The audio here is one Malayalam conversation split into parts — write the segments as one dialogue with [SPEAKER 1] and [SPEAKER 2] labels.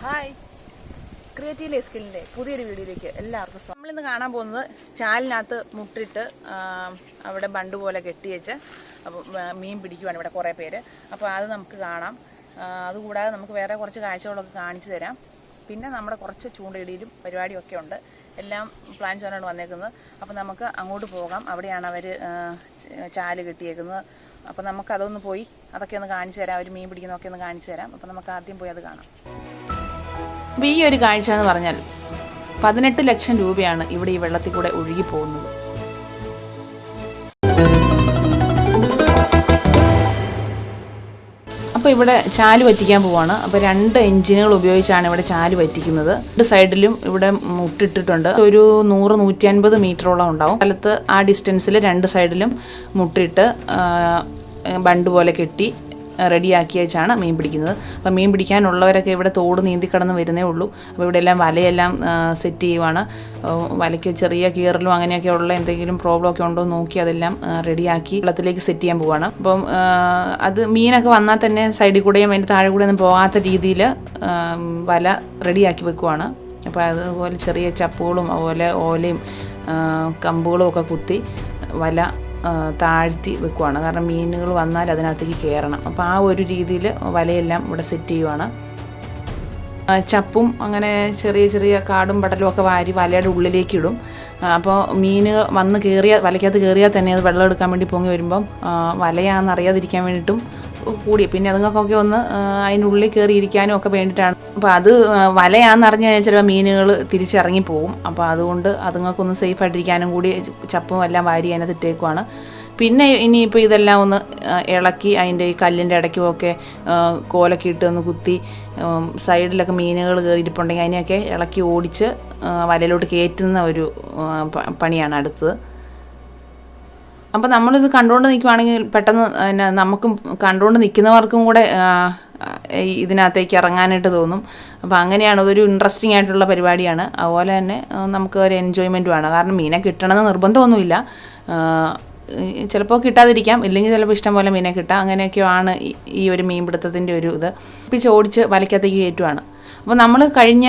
[SPEAKER 1] ഹായ്, ക്രിയേറ്റീവ് ലൈഫ് സ്കില്ലിൻ്റെ പുതിയൊരു വീഡിയോയിലേക്ക് എല്ലാവർക്കും സ്വാഗതം. നമ്മളിന്ന് കാണാൻ പോകുന്നത് ചാലിനകത്ത് മുട്ടിട്ട് അവിടെ ബണ്ട് പോലെ കെട്ടി വെച്ച് അപ്പോൾ മീൻ പിടിക്കുവാണ് ഇവിടെ കുറേ പേര്. അപ്പോൾ അത് നമുക്ക് കാണാം. അതുകൂടാതെ നമുക്ക് വേറെ കുറച്ച് കാഴ്ചകളൊക്കെ കാണിച്ചു തരാം. പിന്നെ നമ്മുടെ കുറച്ച് ചൂണ്ടയിടയിലും പരിപാടിയൊക്കെ ഉണ്ട്. എല്ലാം പ്ലാൻ ചെയ്യാനാണ് വന്നേക്കുന്നത്. അപ്പോൾ നമുക്ക് അങ്ങോട്ട് പോകാം. അവിടെയാണ് അവർ ചാല് കെട്ടിയേക്കുന്നത്. അപ്പോൾ നമുക്ക് അതൊന്ന് പോയി അതൊക്കെ ഒന്ന് കാണിച്ചു തരാം. അവർ മീൻ പിടിക്കുന്നതൊക്കെ ഒന്ന് കാണിച്ചു തരാം. അപ്പോൾ നമുക്ക് ആദ്യം പോയി അത് കാണാം. അപ്പോൾ ഈ ഒരു കാഴ്ച എന്ന് പറഞ്ഞാൽ 18 ലക്ഷം രൂപയാണ് ഇവിടെ ഈ വെള്ളത്തിൽ കൂടെ ഒഴുകി പോകുന്നത്. അപ്പോൾ ഇവിടെ ചാല് വറ്റിക്കാൻ പോവാണ്. അപ്പോൾ 2 എഞ്ചിനുകൾ ഉപയോഗിച്ചാണ് ഇവിടെ ചാല് വറ്റിക്കുന്നത്. 2 സൈഡിലും ഇവിടെ മുട്ടിട്ടിട്ടുണ്ട്. ഒരു 100-150 മീറ്ററോളം ഉണ്ടാവും. സ്ഥലത്ത് ആ ഡിസ്റ്റൻസിൽ 2 സൈഡിലും മുട്ടിട്ട് ബണ്ട് പോലെ കെട്ടി റെഡിയാക്കി വെച്ചാണ് മീൻ പിടിക്കുന്നത്. അപ്പോൾ മീൻ പിടിക്കാനുള്ളവരൊക്കെ ഇവിടെ തോട് നീന്തി കടന്ന് വരുന്നേ ഉള്ളൂ. അപ്പോൾ ഇവിടെ എല്ലാം വലയെല്ലാം സെറ്റ് ചെയ്യുവാണ്. വലയ്ക്ക് ചെറിയ കീറലും അങ്ങനെയൊക്കെ ഉള്ള എന്തെങ്കിലും പ്രോബ്ലം ഒക്കെ ഉണ്ടോ എന്ന് നോക്കി അതെല്ലാം റെഡിയാക്കി വെള്ളത്തിലേക്ക് സെറ്റ് ചെയ്യാൻ പോവാണ്. അപ്പം അത് മീനൊക്കെ വന്നാൽ തന്നെ സൈഡിൽ കൂടെയും അതിൻ്റെ താഴെ കൂടെ ഒന്നും പോകാത്ത രീതിയിൽ വല റെഡിയാക്കി വെക്കുവാണ്. അപ്പോൾ അതുപോലെ ചെറിയ ചപ്പുകളും അതുപോലെ ഓലയും കമ്പുകളും ഒക്കെ കുത്തി വല താഴ്ത്തി വെക്കുവാണ്. കാരണം മീനുകൾ വന്നാൽ അതിനകത്തേക്ക് കയറണം. അപ്പോൾ ആ ഒരു രീതിയിൽ വലയെല്ലാം ഇവിടെ സെറ്റ് ചെയ്യുവാണ്. ചപ്പും അങ്ങനെ ചെറിയ ചെറിയ കാടും പടലും ഒക്കെ വാരി വലയുടെ ഉള്ളിലേക്ക് ഇടും. അപ്പോൾ മീൻ വന്ന് വലയ്ക്കകത്ത് കയറിയാൽ തന്നെ അത് വെള്ളം എടുക്കാൻ വേണ്ടി പൊങ്ങി വരുമ്പം വലയാണെന്ന് അറിയാതിരിക്കാൻ വേണ്ടിയിട്ടും കൂടി പിന്നെ അതുങ്ങൾക്കൊക്കെ ഒന്ന് അതിൻ്റെ ഉള്ളിൽ കയറിയിരിക്കാനും ഒക്കെ വേണ്ടിയിട്ടാണ്. അപ്പോൾ അത് വലയാണെന്ന് അറിഞ്ഞു കഴിഞ്ഞാൽ ചിലപ്പോൾ മീനുകൾ തിരിച്ചിറങ്ങി പോകും. അപ്പോൾ അതുകൊണ്ട് അതുങ്ങൾക്കൊന്ന് സേഫായിട്ടിരിക്കാനും കൂടി ചപ്പും എല്ലാം വാരി അതിനകത്ത് ഇട്ടേക്കുവാണ്. പിന്നെ ഇനിയിപ്പോൾ ഇതെല്ലാം ഒന്ന് ഇളക്കി അതിൻ്റെ ഈ കല്ലിൻ്റെ ഇടയ്ക്കുമൊക്കെ കോലൊക്കെ ഇട്ട് ഒന്ന് കുത്തി സൈഡിലൊക്കെ മീനുകൾ കയറിയിട്ടുണ്ടെങ്കിൽ അതിനെയൊക്കെ ഇളക്കി ഓടിച്ച് വലയിലോട്ട് കയറ്റുന്ന ഒരു പണിയാണ് അടുത്തത്. അപ്പോൾ നമ്മളിത് കണ്ടുകൊണ്ട് നിൽക്കുവാണെങ്കിൽ പെട്ടെന്ന് നമുക്കും കണ്ടുകൊണ്ട് നിൽക്കുന്നവർക്കും കൂടെ ഇതിനകത്തേക്ക് ഇറങ്ങാനായിട്ട് തോന്നും. അപ്പോൾ അങ്ങനെയാണ്, അതൊരു ഇൻട്രസ്റ്റിംഗ് ആയിട്ടുള്ള പരിപാടിയാണ്. അതുപോലെ തന്നെ നമുക്ക് ഒരു എൻജോയ്മെൻറ്റുമാണ്. കാരണം മീനെ കിട്ടണമെന്ന് നിർബന്ധമൊന്നുമില്ല. ചിലപ്പോൾ കിട്ടാതിരിക്കാം, ഇല്ലെങ്കിൽ ചിലപ്പോൾ ഇഷ്ടം പോലെ മീനെ കിട്ടാം. അങ്ങനെയൊക്കെയാണ് ഈ ഒരു മീൻപിടുത്തത്തിൻ്റെ ഒരു ഇത്. പിടിച്ച് ഓടിച്ച് വലയ്ക്കകത്തേക്ക് കയറ്റുവാണ്. അപ്പോൾ നമ്മൾ കഴിഞ്ഞ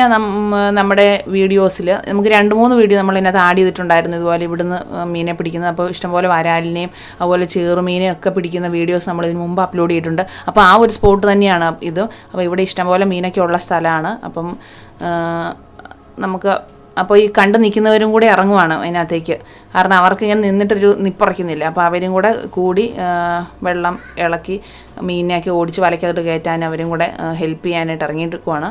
[SPEAKER 1] നമ്മുടെ വീഡിയോസിൽ നമുക്ക് 2-3 വീഡിയോ നമ്മൾ ഇതിനകത്ത് ആഡ് ചെയ്തിട്ടുണ്ടായിരുന്നു. ഇതുപോലെ ഇവിടുന്ന് മീനെ പിടിക്കുന്നത്. അപ്പോൾ ഇഷ്ടംപോലെ വരാലിനെയും അതുപോലെ ചെറുമീനെയും ഒക്കെ പിടിക്കുന്ന വീഡിയോസ് നമ്മൾ ഇതിന് മുമ്പ് അപ്ലോഡ് ചെയ്തിട്ടുണ്ട്. അപ്പോൾ ആ ഒരു സ്പോട്ട് തന്നെയാണ് ഇത്. അപ്പോൾ ഇവിടെ ഇഷ്ടംപോലെ മീനൊക്കെ ഉള്ള സ്ഥലമാണ്. അപ്പം നമുക്ക് അപ്പോൾ ഈ കണ്ടു നിൽക്കുന്നവരും കൂടെ ഇറങ്ങുവാണ് അതിനകത്തേക്ക്. കാരണം അവർക്ക് ഇങ്ങനെ നിന്നിട്ടൊരു നിപ്പുറയ്ക്കുന്നില്ല. അപ്പോൾ അവരും കൂടെ കൂടി വെള്ളം ഇളക്കി മീനെയൊക്കെ ഓടിച്ച് വലയ്ക്കകത്ത് കയറ്റാൻ അവരും കൂടെ ഹെൽപ്പ് ചെയ്യാനായിട്ട് ഇറങ്ങിയിരിക്കുവാണ്.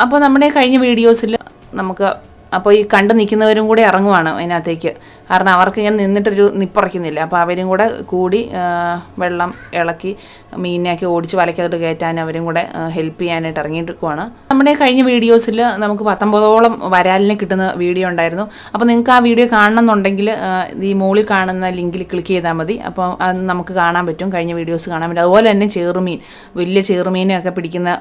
[SPEAKER 1] അപ്പോൾ നമ്മുടെ കഴിഞ്ഞ വീഡിയോസിൽ നമുക്ക് അപ്പോൾ ഈ കണ്ടു നിൽക്കുന്നവരും കൂടെ ഇറങ്ങുവാണ് അതിനകത്തേക്ക്. കാരണം അവർക്ക് ഇങ്ങനെ നിന്നിട്ടൊരു നിപ്പുറയ്ക്കുന്നില്ല. അപ്പോൾ അവരും കൂടെ കൂടി വെള്ളം ഇളക്കി മീനെയൊക്കെ ഓടിച്ച് വലയ്ക്കകത്ത് കയറ്റാൻ അവരും കൂടെ ഹെൽപ്പ് ചെയ്യാനായിട്ട് ഇറങ്ങിയിരിക്കുവാണ്. നമ്മുടെ കഴിഞ്ഞ വീഡിയോസിൽ നമുക്ക് 19ഓളം വരാലിനെ കിട്ടുന്ന വീഡിയോ ഉണ്ടായിരുന്നു. അപ്പോൾ നിങ്ങൾക്ക് ആ വീഡിയോ കാണണമെന്നുണ്ടെങ്കിൽ ഈ മുകളിൽ കാണുന്ന ലിങ്കിൽ ക്ലിക്ക് ചെയ്താൽ മതി. അപ്പോൾ അത് നമുക്ക് കാണാൻ പറ്റും, കഴിഞ്ഞ വീഡിയോസ് കാണാൻ പറ്റും. അതുപോലെ തന്നെ ചെറുമീൻ, വലിയ ചെറുമീനെയൊക്കെ പിടിക്കുന്ന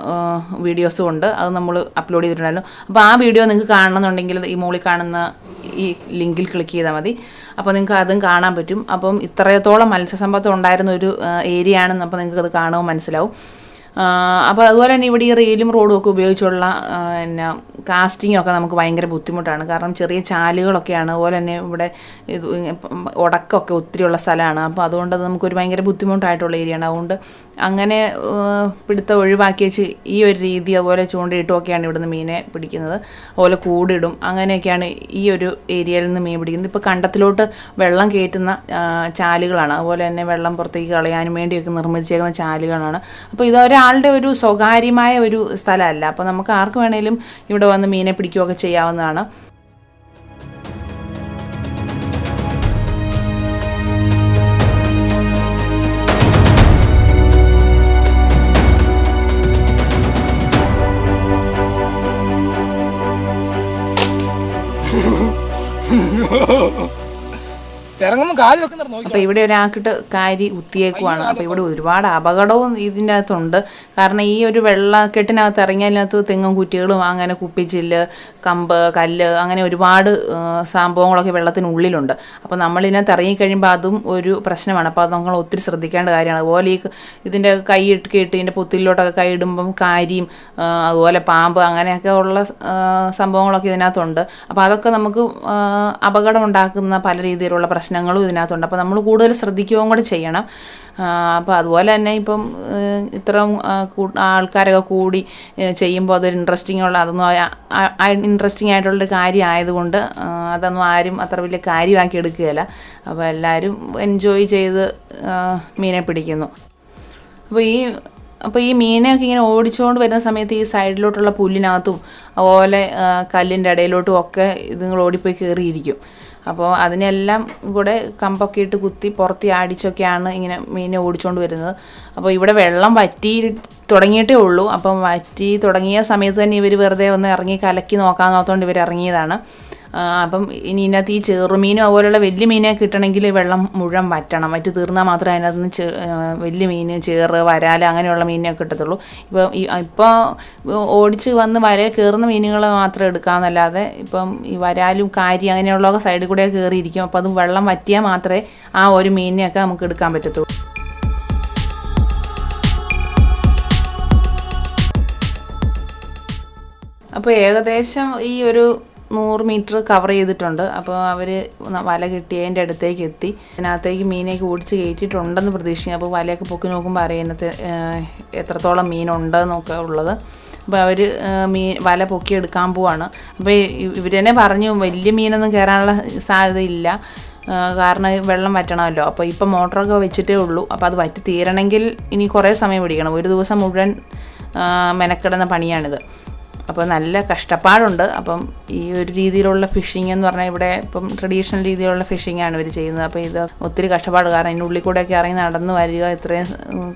[SPEAKER 1] വീഡിയോസും ഉണ്ട്. അത് നമ്മൾ അപ്ലോഡ് ചെയ്തിട്ടുണ്ടായിരുന്നു. അപ്പോൾ ആ വീഡിയോ നിങ്ങൾക്ക് കാണണമെന്നുണ്ടെങ്കിൽ ഈ മുകളിൽ കാണുന്ന ഈ ലിങ്കിൽ ക്ലിക്ക് ചെയ്താൽ മതി. അപ്പോൾ നിങ്ങൾക്ക് അതും കാണാൻ പറ്റും. അപ്പം ഇത്രത്തോളം മത്സ്യസമ്പത്ത് ഉണ്ടായിരുന്ന ഒരു ഏരിയ ആണെന്ന് അപ്പോൾ നിങ്ങൾക്ക് അത് കാണുമ്പോൾ മനസ്സിലാവും. അപ്പോൾ അതുപോലെ തന്നെ ഇവിടെ ഈ റെയിലും റോഡും ഒക്കെ ഉപയോഗിച്ചുള്ള പിന്നെ കാസ്റ്റിംഗ് ഒക്കെ നമുക്ക് ഭയങ്കര ബുദ്ധിമുട്ടാണ്. കാരണം ചെറിയ ചാലുകളൊക്കെയാണ്. അതുപോലെ തന്നെ ഇവിടെ ഇത് ഉടക്കമൊക്കെ ഒത്തിരിയുള്ള സ്ഥലമാണ്. അപ്പോൾ അതുകൊണ്ട് അത് നമുക്കൊരു ഭയങ്കര ബുദ്ധിമുട്ടായിട്ടുള്ള ഏരിയയാണ്. അതുകൊണ്ട് അങ്ങനെ പിടുത്തം ഒഴിവാക്കി വെച്ച് ഈ ഒരു രീതി അതുപോലെ ചൂണ്ടയിട്ടുമൊക്കെയാണ് ഇവിടുന്ന് മീനെ പിടിക്കുന്നത്. അതുപോലെ കൂടിടും. അങ്ങനെയൊക്കെയാണ് ഈ ഒരു ഏരിയയിൽ നിന്ന് മീൻ പിടിക്കുന്നത്. ഇപ്പോൾ കണ്ടത്തിലോട്ട് വെള്ളം കയറ്റുന്ന ചാലുകളാണ്. അതുപോലെ തന്നെ വെള്ളം പുറത്തേക്ക് കളയാനും വേണ്ടിയൊക്കെ നിർമ്മിച്ചേക്കുന്ന ചാലുകളാണ്. അപ്പോൾ ഇതൊരാളുടെ ഒരു സ്വകാര്യമായ ഒരു സ്ഥലമല്ല. അപ്പോൾ നമുക്ക് ആർക്ക് വേണേലും ഇവിടെ വന്ന് മീനെ പിടിക്കുകയൊക്കെ ചെയ്യാവുന്നതാണ്.
[SPEAKER 2] ഇറങ്ങുമ്പോൾ
[SPEAKER 1] അപ്പോൾ ഇവിടെ ഒരാൾക്കിട്ട് കാരി കുത്തിയേക്കുവാണ്. അപ്പോൾ ഇവിടെ ഒരുപാട് അപകടവും ഇതിൻ്റെ അകത്തുണ്ട്. കാരണം ഈ ഒരു വെള്ളക്കെട്ടിനകത്ത് ഇറങ്ങിയതിനകത്ത് തെങ്ങും കുറ്റികളും അങ്ങനെ കുപ്പിച്ചില്ല്, കമ്പ്, കല്ല്, അങ്ങനെ ഒരുപാട് സംഭവങ്ങളൊക്കെ വെള്ളത്തിനുള്ളിലുണ്ട്. അപ്പോൾ നമ്മളിതിനകത്ത് ഇറങ്ങിക്കഴിയുമ്പോൾ അതും ഒരു പ്രശ്നമാണ്. അപ്പോൾ അത് നമ്മൾ ഒത്തിരി ശ്രദ്ധിക്കേണ്ട കാര്യമാണ്. അതുപോലെ ഈ ഇതിൻ്റെ കൈ ഇട്ട് ഇതിൻ്റെ പൊത്തിലോട്ടൊക്കെ കൈ ഇടുമ്പം കാരിയും അതുപോലെ പാമ്പ് അങ്ങനെയൊക്കെ ഉള്ള സംഭവങ്ങളൊക്കെ ഇതിനകത്തുണ്ട്. അപ്പോൾ അതൊക്കെ നമുക്ക് അപകടം ഉണ്ടാക്കുന്ന പല രീതിയിലുള്ള പ്രശ്നങ്ങളും ഇതിനകത്തുണ്ട്. അപ്പോൾ നമ്മൾ കൂടുതൽ ശ്രദ്ധിക്കുകയും കൂടെ ചെയ്യണം. അപ്പോൾ അതുപോലെ തന്നെ ഇപ്പം ഇത്രയും ആൾക്കാരൊക്കെ കൂടി ചെയ്യുമ്പോൾ അതൊരു അതൊന്നും ഇൻട്രസ്റ്റിംഗ് ആയിട്ടുള്ളൊരു കാര്യം ആയതുകൊണ്ട് അതൊന്നും ആരും അത്ര വലിയ കാര്യമാക്കി എടുക്കുകയില്ല. അപ്പോൾ എല്ലാവരും എൻജോയ് ചെയ്ത് മീനെ പിടിക്കുന്നു. അപ്പോൾ ഈ മീനെയൊക്കെ ഇങ്ങനെ ഓടിച്ചുകൊണ്ട് വരുന്ന സമയത്ത് ഈ സൈഡിലോട്ടുള്ള പുല്ലിനകത്തും അതുപോലെ കല്ലിൻ്റെ ഇടയിലോട്ടും ഒക്കെ ഇതുങ്ങൾ ഓടിപ്പോയി കയറിയിരിക്കും. അപ്പോൾ അതിനെല്ലാം കൂടെ കമ്പൊക്കെ ഇട്ട് കുത്തി പുറത്തി ആടിച്ചൊക്കെയാണ് ഇങ്ങനെ മീനെ ഓടിച്ചുകൊണ്ട് വരുന്നത്. അപ്പോൾ ഇവിടെ വെള്ളം വറ്റി തുടങ്ങിയിട്ടേ ഉള്ളൂ. അപ്പം വറ്റി തുടങ്ങിയ സമയത്ത് തന്നെ ഇവർ വെറുതെ ഒന്ന് ഇറങ്ങി കലക്കി നോക്കാമെന്നോർത്തുകൊണ്ട് ഇവർ ഇറങ്ങിയതാണ്. അപ്പം ഇനി ഇതിനകത്ത് ഈ ചെറുമീനും അതുപോലെയുള്ള വലിയ മീനെ കിട്ടണമെങ്കിൽ വെള്ളം മുഴുവൻ വറ്റണം. വറ്റി തീർന്നാൽ മാത്രമേ അതിനകത്ത് നിന്ന് വലിയ മീൻ, ചേറ്, വരാല് അങ്ങനെയുള്ള മീനിനെ കിട്ടത്തുള്ളൂ. ഇപ്പോൾ ഓടിച്ച് വന്ന് വരയിൽ കയറുന്ന മീനുകൾ മാത്രം എടുക്കാമെന്നല്ലാതെ ഇപ്പം ഈ വരാലും കാരി അങ്ങനെയുള്ളതൊക്കെ സൈഡിൽ കൂടെ കയറിയിരിക്കും. അപ്പോൾ അത് വെള്ളം വറ്റിയാൽ മാത്രമേ ആ ഒരു മീനിനെയൊക്കെ നമുക്ക് എടുക്കാൻ പറ്റത്തുള്ളൂ. അപ്പോൾ ഏകദേശം ഈ ഒരു 100 മീറ്റർ കവർ ചെയ്തിട്ടുണ്ട്. അപ്പോൾ അവർ വല കിട്ടിയതിൻ്റെ അടുത്തേക്ക് എത്തി. അതിനകത്തേക്ക് മീനൊക്കെ ഓടിച്ച് കയറ്റിയിട്ടുണ്ടെന്ന് പ്രതീക്ഷിക്കും. അപ്പോൾ വലയൊക്കെ പൊക്കി നോക്കുമ്പോൾ അറിയാനത്ത് എത്രത്തോളം മീനുണ്ടെന്നൊക്കെ ഉള്ളത്. അപ്പോൾ അവർ വല പൊക്കിയെടുക്കാൻ പോവാണ്. അപ്പോൾ ഇവർ തന്നെ പറഞ്ഞു വലിയ മീനൊന്നും കയറാനുള്ള സാധ്യതയില്ല, കാരണം വെള്ളം വറ്റണമല്ലോ. അപ്പോൾ ഇപ്പം മോട്ടറൊക്കെ വെച്ചിട്ടേ ഉള്ളൂ. അപ്പോൾ അത് വറ്റി തീരണമെങ്കിൽ ഇനി കുറേ സമയം പിടിക്കണം. ഒരു ദിവസം മുഴുവൻ മെനക്കെടുന്ന പണിയാണിത്. അപ്പോൾ നല്ല കഷ്ടപ്പാടുണ്ട്. അപ്പം ഈ ഒരു രീതിയിലുള്ള ഫിഷിംഗ് എന്ന് പറഞ്ഞാൽ ഇവിടെ ഇപ്പം ട്രഡീഷണൽ രീതിയിലുള്ള ഫിഷിങ്ങാണ് ഇവർ ചെയ്യുന്നത്. അപ്പോൾ ഇത് ഒത്തിരി കഷ്ടപ്പാട്, കാരണം അതിൻ്റെ ഉള്ളിൽ കൂടെയൊക്കെ ഇറങ്ങി നടന്ന് വരിക ഇത്രയും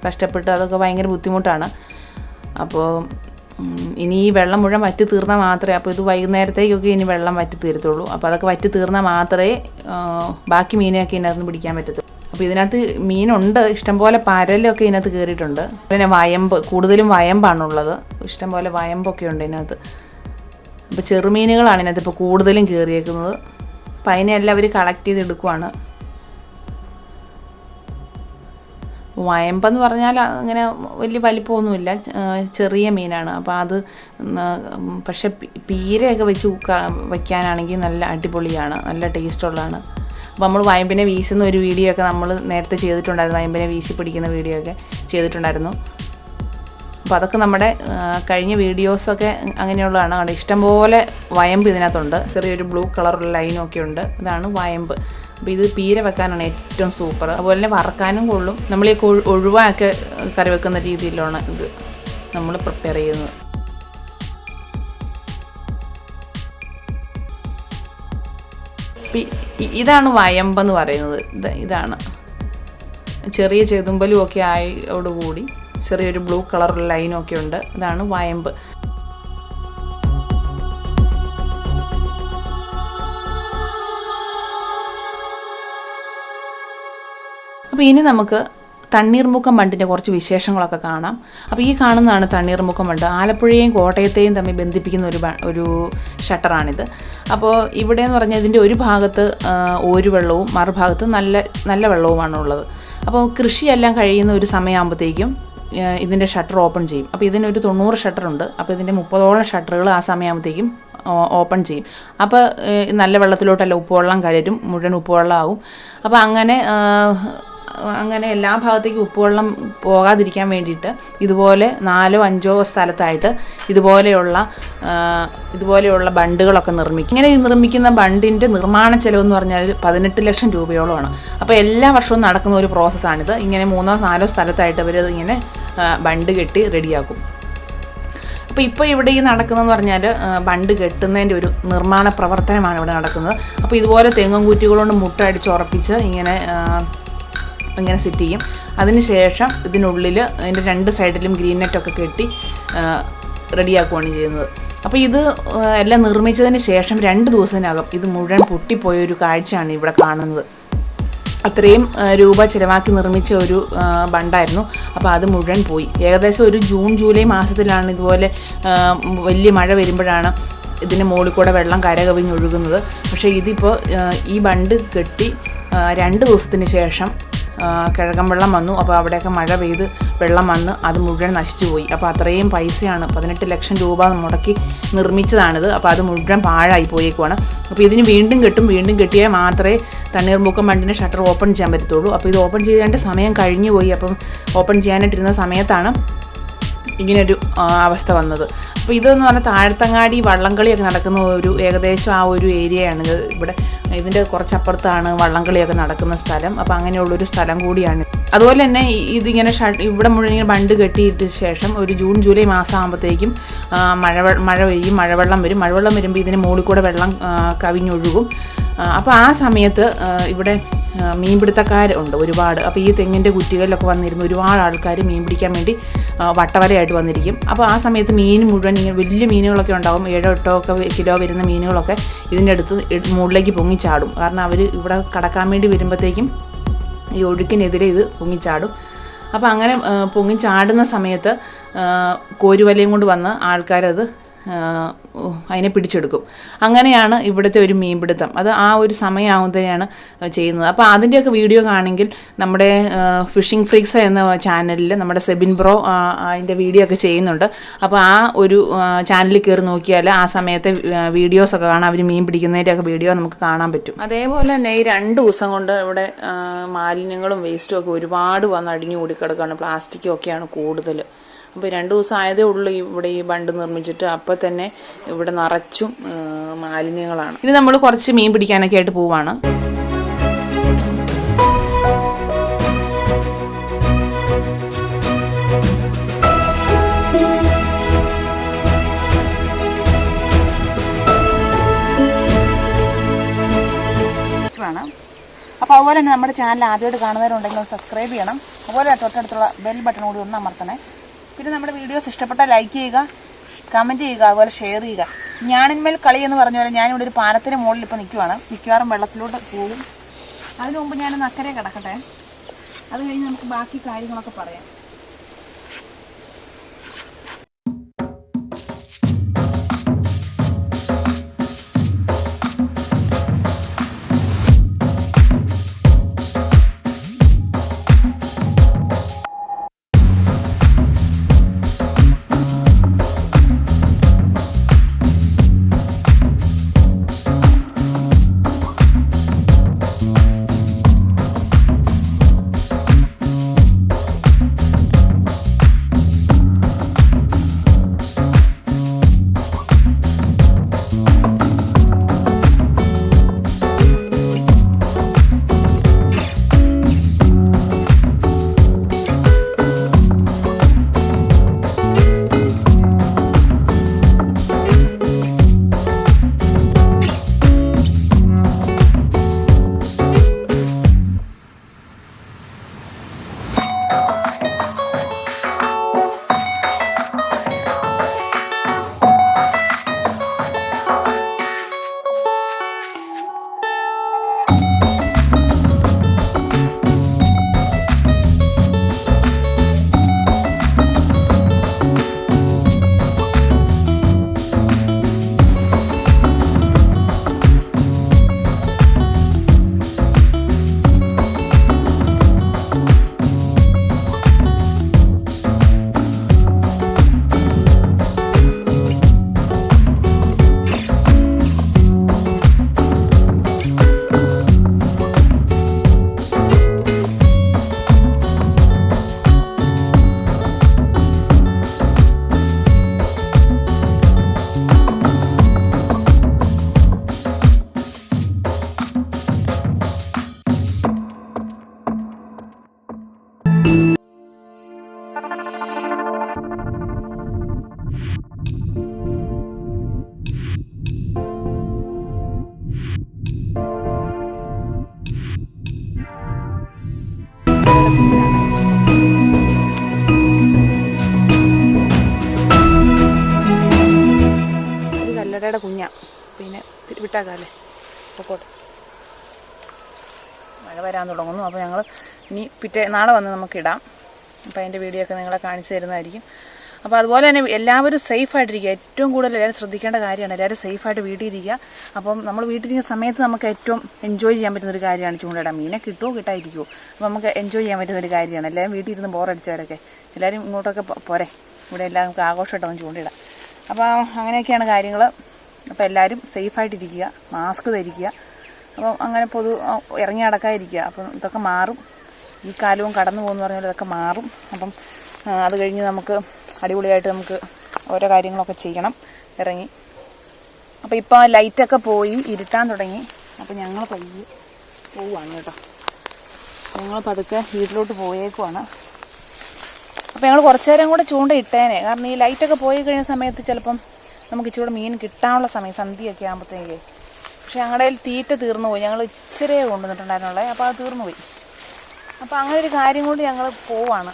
[SPEAKER 1] കഷ്ടപ്പെട്ട് അതൊക്കെ ഭയങ്കര ബുദ്ധിമുട്ടാണ്. അപ്പോൾ ഇനി ഈ വെള്ളം മുഴുവൻ വറ്റി തീർന്നാൽ മാത്രമേ, അപ്പോൾ ഇത് വൈകുന്നേരത്തേക്കൊക്കെ ഇനി വെള്ളം വറ്റി തീരത്തുള്ളൂ. അപ്പോൾ അതൊക്കെ വറ്റി തീർന്നാൽ മാത്രമേ ബാക്കി മീനെയൊക്കെ ഇതിനകത്ത് പിടിക്കാൻ പറ്റത്തുള്ളൂ. അപ്പോൾ ഇതിനകത്ത് മീനുണ്ട്, ഇഷ്ടംപോലെ പരലൊക്കെ ഇതിനകത്ത് കയറിയിട്ടുണ്ട്. പിന്നെ വയമ്പ്, കൂടുതലും വയമ്പാണുള്ളത്. ഇഷ്ടംപോലെ വയമ്പൊക്കെ ഉണ്ട് ഇതിനകത്ത്. അപ്പോൾ ചെറുമീനുകളാണ് ഇതിനകത്ത് ഇപ്പോൾ കൂടുതലും കയറിയേക്കുന്നത്. അപ്പോൾ അതിനെല്ലാം അവർ കളക്ട് ചെയ്തെടുക്കുവാണ്. വയമ്പെന്ന് പറഞ്ഞാൽ അങ്ങനെ വലിയ വലിപ്പമൊന്നുമില്ല, ചെറിയ മീനാണ്. അപ്പോൾ അത് പക്ഷെ പീരയൊക്കെ വെച്ച് വയ്ക്കാനാണെങ്കിൽ നല്ല അടിപൊളിയാണ്, നല്ല ടേസ്റ്റുള്ളതാണ്. അപ്പോൾ നമ്മൾ വയമ്പിനെ വീശുന്ന ഒരു വീഡിയോ ഒക്കെ നമ്മൾ നേരത്തെ ചെയ്തിട്ടുണ്ടായിരുന്നു. വയമ്പിനെ വീശി പിടിക്കുന്ന വീഡിയോ ഒക്കെ ചെയ്തിട്ടുണ്ടായിരുന്നു. അപ്പോൾ അതൊക്കെ നമ്മുടെ കഴിഞ്ഞ വീഡിയോസൊക്കെ അങ്ങനെയുള്ളതാണ്. അവിടെ ഇഷ്ടംപോലെ വയമ്പ് ഇതിനകത്തുണ്ട്. ചെറിയൊരു ബ്ലൂ കളറുള്ള ലൈനൊക്കെ ഉണ്ട്. ഇതാണ് വയമ്പ്. അപ്പോൾ ഇത് പീര വെക്കാനാണ് ഏറ്റവും സൂപ്പർ. അതുപോലെ തന്നെ വറക്കാനും കൊള്ളും. നമ്മൾ ഈ ഒഴുവായൊക്കെ കറി വെക്കുന്ന രീതിയിലാണ് ഇത് നമ്മൾ പ്രിപ്പയർ ചെയ്യുന്നത്. ഇതാണ് വയമ്പെന്ന് പറയുന്നത്. ഇതാണ് ചെറിയ ചെതുമ്പലും ഒക്കെ ആയതോടുകൂടി ചെറിയൊരു ബ്ലൂ കളറുള്ള ലൈനൊക്കെ ഉണ്ട്. ഇതാണ് വയമ്പ്. അപ്പോൾ ഇനി നമുക്ക് തണ്ണീർമുക്കം ബണ്ടിൻ്റെ കുറച്ച് വിശേഷങ്ങളൊക്കെ കാണാം. അപ്പോൾ ഈ കാണുന്നതാണ് തണ്ണീർമുക്കം ബണ്ട്. ആലപ്പുഴയെയും കോട്ടയത്തെയും തമ്മിൽ ബന്ധിപ്പിക്കുന്ന ഒരു ഷട്ടറാണിത്. അപ്പോൾ ഇവിടെ എന്ന് പറഞ്ഞാൽ ഇതിൻ്റെ ഒരു ഭാഗത്ത് ഓരുവെള്ളവും മറുഭാഗത്ത് നല്ല വെള്ളവുമാണ് ഉള്ളത്. അപ്പോൾ കൃഷിയെല്ലാം കഴിയുന്ന ഒരു സമയമാകുമ്പോഴത്തേക്കും ഇതിൻ്റെ ഷട്ടർ ഓപ്പൺ ചെയ്യും. അപ്പോൾ ഇതിനൊരു 90 ഷട്ടറുണ്ട്. അപ്പോൾ ഇതിൻ്റെ 30ഓളം ഷട്ടറുകൾ ആ സമയമാകുമ്പോഴത്തേക്കും ഓപ്പൺ ചെയ്യും. അപ്പോൾ നല്ല വെള്ളത്തിലോട്ടല്ല ഉപ്പുവെള്ളം കയറ്റും, മുഴുവൻ ഉപ്പുവെള്ളമാകും. അപ്പോൾ അങ്ങനെ എല്ലാ ഭാഗത്തേക്കും ഉപ്പുവെള്ളം പോകാതിരിക്കാൻ വേണ്ടിയിട്ട് ഇതുപോലെ 4-5 സ്ഥലത്തായിട്ട് ഇതുപോലെയുള്ള ബണ്ടുകളൊക്കെ നിർമ്മിക്കും. ഇങ്ങനെ നിർമ്മിക്കുന്ന ബണ്ടിൻ്റെ നിർമ്മാണ ചെലവെന്ന് പറഞ്ഞാൽ 18 ലക്ഷം രൂപയോളമാണ്. അപ്പോൾ എല്ലാ വർഷവും നടക്കുന്ന ഒരു പ്രോസസ്സാണിത്. ഇങ്ങനെ 3-4 സ്ഥലത്തായിട്ട് അവരത് ഇങ്ങനെ ബണ്ട് കെട്ടി റെഡിയാക്കും. അപ്പോൾ ഇപ്പോൾ ഇവിടെ ഈ നടക്കുന്നതെന്ന് പറഞ്ഞാൽ ബണ്ട് കെട്ടുന്നതിൻ്റെ ഒരു നിർമ്മാണ പ്രവർത്തനമാണ് ഇവിടെ നടക്കുന്നത്. അപ്പോൾ ഇതുപോലെ തെങ്ങും കുറ്റികളുകൊണ്ട് മുട്ട അടിച്ചുറപ്പിച്ച് ഇങ്ങനെ സെറ്റ് ചെയ്യും. അതിനുശേഷം ഇതിനുള്ളിൽ അതിൻ്റെ 2 സൈഡിലും ഗ്രീൻ നെറ്റൊക്കെ കെട്ടി റെഡിയാക്കുകയാണ് ചെയ്യുന്നത്. അപ്പോൾ ഇത് എല്ലാം നിർമ്മിച്ചതിന് ശേഷം 2 ദിവസത്തിനകം ഇത് മുഴുവൻ പൊട്ടിപ്പോയൊരു കാഴ്ചയാണ് ഇവിടെ കാണുന്നത്. അത്രയും രൂപ ചിലവാക്കി നിർമ്മിച്ച ഒരു ബണ്ടായിരുന്നു. അപ്പോൾ അത് മുഴുവൻ പോയി. ഏകദേശം ഒരു ജൂൺ ജൂലൈ മാസത്തിലാണ് ഇതുപോലെ വലിയ മഴ വരുമ്പോഴാണ് ഇതിന് മുകളിൽ കൂടെ വെള്ളം കരകവിഞ്ഞൊഴുകുന്നത്. പക്ഷേ ഇതിപ്പോൾ ഈ ബണ്ട് കെട്ടി 2 ദിവസത്തിന് ശേഷം കിഴക്കൻ വെള്ളം വന്നു. അപ്പോൾ അവിടെയൊക്കെ മഴ പെയ്ത് വെള്ളം വന്ന് അത് മുഴുവൻ നശിച്ചു പോയി. അപ്പോൾ അത്രയും പൈസയാണ്, 18 ലക്ഷം രൂപ മുടക്കി നിർമ്മിച്ചതാണിത്. അപ്പോൾ അത് മുഴുവൻ പാഴായി പോയേക്കുവാണ്. അപ്പോൾ ഇതിന് വീണ്ടും കെട്ടിയാൽ മാത്രമേ തണ്ണീർമുക്കം ബണ്ടിൻ്റെ ഷട്ടർ ഓപ്പൺ ചെയ്യാൻ പറ്റത്തുള്ളൂ. അപ്പോൾ ഇത് ഓപ്പൺ ചെയ്യേണ്ട സമയം കഴിഞ്ഞു പോയി. അപ്പം ഓപ്പൺ ചെയ്യാനായിട്ടിരുന്ന സമയത്താണ് ഇങ്ങനൊരു അവസ്ഥ വന്നത്. അപ്പോൾ ഇതെന്ന് പറഞ്ഞാൽ താഴത്തങ്ങാടി വള്ളംകളിയൊക്കെ നടക്കുന്ന ഒരു ഏകദേശം ആ ഒരു ഏരിയയാണിത്. ഇവിടെ ഇതിൻ്റെ കുറച്ചപ്പുറത്താണ് വള്ളംകളിയൊക്കെ നടക്കുന്ന സ്ഥലം. അപ്പോൾ അങ്ങനെയുള്ളൊരു സ്ഥലം കൂടിയാണ്. അതുപോലെ തന്നെ ഇതിങ്ങനെ ഇവിടെ മുഴുവൻ ഇങ്ങനെ ബണ്ട് കെട്ടിയിട്ട് ശേഷം ഒരു ജൂൺ ജൂലൈ മാസം ആകുമ്പോഴത്തേക്കും മഴ പെയ്യും, മഴവെള്ളം വരുമ്പോൾ ഇതിന് മുകളിൽ കൂടെ വെള്ളം കവിഞ്ഞൊഴുകും. അപ്പോൾ ആ സമയത്ത് ഇവിടെ മീൻപിടുത്തക്കാരുണ്ട് ഒരുപാട്. അപ്പോൾ ഈ തെങ്ങിൻ്റെ കുറ്റികളിലൊക്കെ വന്നിരുന്ന ഒരുപാട് ആൾക്കാർ മീൻ പിടിക്കാൻ വേണ്ടി വട്ടവലയായിട്ട് വന്നിരിക്കും. അപ്പോൾ ആ സമയത്ത് മീൻ മുഴുവൻ ഇങ്ങനെ വലിയ മീനുകളൊക്കെ ഉണ്ടാകും. 7-8 ഒക്കെ കിലോ വരുന്ന മീനുകളൊക്കെ ഇതിൻ്റെ അടുത്ത് മുകളിലേക്ക് പൊങ്ങിച്ചാടും. കാരണം അവർ ഇവിടെ കടക്കാൻ വേണ്ടി വരുമ്പോഴത്തേക്കും ഈ ഒഴുക്കിനെതിരെ ഇത് പൊങ്ങിച്ചാടും. അപ്പോൾ അങ്ങനെ പൊങ്ങിച്ചാടുന്ന സമയത്ത് കോരുവലയും കൊണ്ട് വന്ന് ആൾക്കാരത് അതിനെ പിടിച്ചെടുക്കും. അങ്ങനെയാണ് ഇവിടുത്തെ ഒരു മീൻപിടുത്തം. അത് ആ ഒരു സമയമാകുമ്പോഴാണ് ചെയ്യുന്നത്. അപ്പോൾ അതിൻ്റെയൊക്കെ വീഡിയോ കാണെങ്കിൽ നമ്മുടെ ഫിഷിംഗ് ഫ്രീക്സ് എന്ന ചാനലിൽ നമ്മുടെ സെബിൻ ബ്രോ അതിൻ്റെ വീഡിയോ ഒക്കെ ചെയ്യുന്നുണ്ട്. അപ്പോൾ ആ ഒരു ചാനലിൽ കയറി നോക്കിയാൽ ആ സമയത്തെ വീഡിയോസൊക്കെ കാണാം. അവർ മീൻ പിടിക്കുന്നതിൻ്റെയൊക്കെ വീഡിയോ നമുക്ക് കാണാൻ പറ്റും. അതേപോലെ തന്നെ ഈ 2 ദിവസം കൊണ്ട് ഇവിടെ മാലിന്യങ്ങളും വേസ്റ്റും ഒക്കെ ഒരുപാട് വന്ന് അടിഞ്ഞു കൂടിക്കിടക്കുകയാണ്. പ്ലാസ്റ്റിക്കും ഒക്കെയാണ് കൂടുതൽ. അപ്പോൾ 2 ദിവസം ആയതേ ഉള്ളൂ ഇവിടെ ഈ ബണ്ട് നിർമ്മിച്ചിട്ട്. അപ്പോൾ തന്നെ ഇവിടെ നിറച്ചും മാലിന്യങ്ങളാണ്. ഇനി നമ്മൾ കുറച്ച് മീൻ പിടിക്കാനൊക്കെ ആയിട്ട് പോവാണ്. അപ്പോൾ അതുപോലെ തന്നെ നമ്മുടെ ചാനൽ ആദ്യമായിട്ട് കാണുന്നവരുണ്ടെങ്കിൽ സബ്സ്ക്രൈബ് ചെയ്യണം. അതുപോലെ തൊട്ടടുത്തുള്ള ബെൽ ബട്ടൺ കൂടി ഒന്ന് അമർത്തണേ. പിന്നെ നമ്മുടെ വീഡിയോസ് ഇഷ്ടപ്പെട്ടാൽ ലൈക്ക് ചെയ്യുക, കമൻറ്റ് ചെയ്യുക, അതുപോലെ ഷെയർ ചെയ്യുക. ഞാണിന്മേൽ കളി എന്ന് പറഞ്ഞ പോലെ ഞാനിവിടെ ഒരു പാലത്തിന് മുകളിൽ ഇപ്പോൾ നിൽക്കുവാണ്. മിക്കവാറും വെള്ളത്തിലോട്ട് പോകും. അതിനു മുമ്പ് ഞാനൊന്ന് അക്കരെ കിടക്കട്ടെ. അത് കഴിഞ്ഞ് നമുക്ക് ബാക്കി കാര്യങ്ങളൊക്കെ പറയാം. കുഞ്ഞ പിന്നെ വിട്ടാക്കാല്ലേ പൊക്കോട്ടെ. മഴ വരാൻ തുടങ്ങുന്നു. അപ്പോൾ ഞങ്ങൾ ഇനി നാളെ വന്ന് നമുക്കിടാം. അപ്പോൾ അതിൻ്റെ വീഡിയോ ഒക്കെ നിങ്ങളെ കാണിച്ചു തരുന്നതായിരിക്കും. അപ്പോൾ അതുപോലെ തന്നെ എല്ലാവരും സേഫായിട്ടിരിക്കുക. ഏറ്റവും കൂടുതൽ എല്ലാവരും ശ്രദ്ധിക്കേണ്ട കാര്യമാണ്. എല്ലാവരും സേഫായിട്ട് വീട്ടിലിരിക്കുക. അപ്പം നമ്മൾ വീട്ടിലിരിക്കുന്ന സമയത്ത് നമുക്ക് ഏറ്റവും എൻജോയ് ചെയ്യാൻ പറ്റുന്നൊരു കാര്യമാണ് ചൂണ്ടയിടാൻ. മീനെ കിട്ടുമോ കിട്ടാതിരിക്കുമോ, അപ്പോൾ നമുക്ക് എൻജോയ് ചെയ്യാൻ പറ്റുന്നൊരു കാര്യമാണ്. എല്ലാവരും വീട്ടിൽ ഇരുന്ന് ബോറടിച്ചവരൊക്കെ എല്ലാവരും ഇങ്ങോട്ടൊക്കെ പോരെ, ഇവിടെ എല്ലാം നമുക്ക് ആഘോഷമായിട്ടൊന്ന് ചൂണ്ടയിടാം. അപ്പോൾ അങ്ങനെയൊക്കെയാണ് കാര്യങ്ങൾ. അപ്പോൾ എല്ലാവരും സേഫായിട്ടിരിക്കുക, മാസ്ക് ധരിക്കുക. അപ്പം അങ്ങനെ ഇറങ്ങി നടക്കാതിരിക്കുക. അപ്പം ഇതൊക്കെ മാറും. ഈ കാലവും കടന്നു പോകുമെന്ന് പറഞ്ഞാൽ ഇതൊക്കെ മാറും. അപ്പം അത് കഴിഞ്ഞ് നമുക്ക് അടിപൊളിയായിട്ട് നമുക്ക് ഓരോ കാര്യങ്ങളൊക്കെ ചെയ്യണം ഇറങ്ങി. അപ്പോൾ ഇപ്പോൾ ലൈറ്റൊക്കെ പോയി ഇരുട്ടാൻ തുടങ്ങി. അപ്പോൾ ഞങ്ങൾ പയ്യെ പോവുകയാണ് കേട്ടോ. ഞങ്ങൾ പതുക്കെ വീട്ടിലോട്ട് പോയേക്കുവാണ്. അപ്പോൾ ഞങ്ങൾ കുറച്ച് നേരം കൂടെ ചൂണ്ട ഇട്ടേനെ. കാരണം ഈ ലൈറ്റൊക്കെ പോയി കഴിഞ്ഞ സമയത്ത് ചിലപ്പം നമുക്ക് ഇച്ചിരി മീൻ കിട്ടാനുള്ള സമയം സന്ധ്യയൊക്കെ ആകുമ്പോഴത്തേക്ക്. പക്ഷെ ഞങ്ങളുടെ കയ്യിൽ തീറ്റ തീർന്നു പോയി. ഞങ്ങൾ ഇച്ചിരിയേ കൊണ്ടുവന്നിട്ടുണ്ടായിരുന്നുള്ളത്. അപ്പോൾ അത് തീർന്നു പോയി. അപ്പോൾ അങ്ങനെ ഒരു കാര്യം കൊണ്ട് ഞങ്ങൾ പോവാണ്.